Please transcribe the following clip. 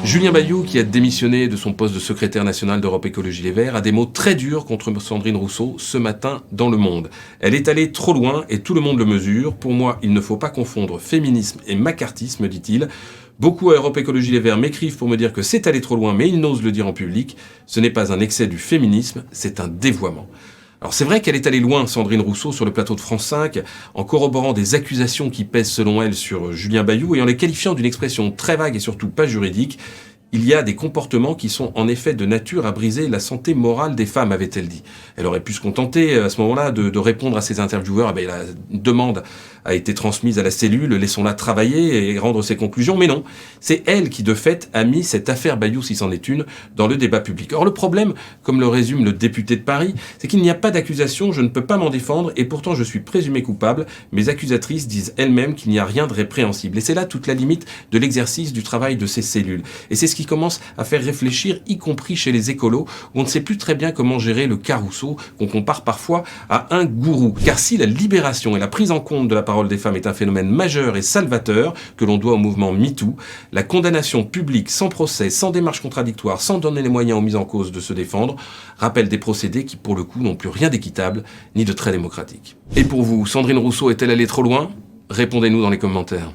Julien Bayou, qui a démissionné de son poste de secrétaire national d'Europe Écologie Les Verts, a des mots très durs contre Sandrine Rousseau ce matin dans Le Monde. Elle est allée trop loin et tout le monde le mesure. Pour moi, il ne faut pas confondre féminisme et macartisme, dit-il. Beaucoup à Europe Écologie Les Verts m'écrivent pour me dire que c'est aller trop loin, mais ils n'osent le dire en public. Ce n'est pas un excès du féminisme, c'est un dévoiement. Alors c'est vrai qu'elle est allée loin, Sandrine Rousseau, sur le plateau de France 5, en corroborant des accusations qui pèsent selon elle sur Julien Bayou et en les qualifiant d'une expression très vague et surtout pas juridique. Il y a des comportements qui sont en effet de nature à briser la santé morale des femmes, avait-elle dit. Elle aurait pu se contenter à ce moment-là de répondre à ses intervieweurs. La demande a été transmise à la cellule, laissons-la travailler et rendre ses conclusions. Mais non, c'est elle qui de fait a mis cette affaire Bayou, si c'en est une, dans le débat public. Or le problème, comme le résume le député de Paris, c'est qu'il n'y a pas d'accusation, je ne peux pas m'en défendre et pourtant je suis présumé coupable. Mes accusatrices disent elles-mêmes qu'il n'y a rien de répréhensible. Et c'est là toute la limite de l'exercice du travail de ces cellules. Et c'est ce qui commence à faire réfléchir, y compris chez les écolos, où on ne sait plus très bien comment gérer le cas Rousseau, qu'on compare parfois à un gourou. Car si la libération et la prise en compte de la parole des femmes est un phénomène majeur et salvateur que l'on doit au mouvement MeToo, la condamnation publique, sans procès, sans démarche contradictoire, sans donner les moyens aux mises en cause de se défendre, rappelle des procédés qui, pour le coup, n'ont plus rien d'équitable ni de très démocratique. Et pour vous, Sandrine Rousseau est-elle allée trop loin ? Répondez-nous dans les commentaires.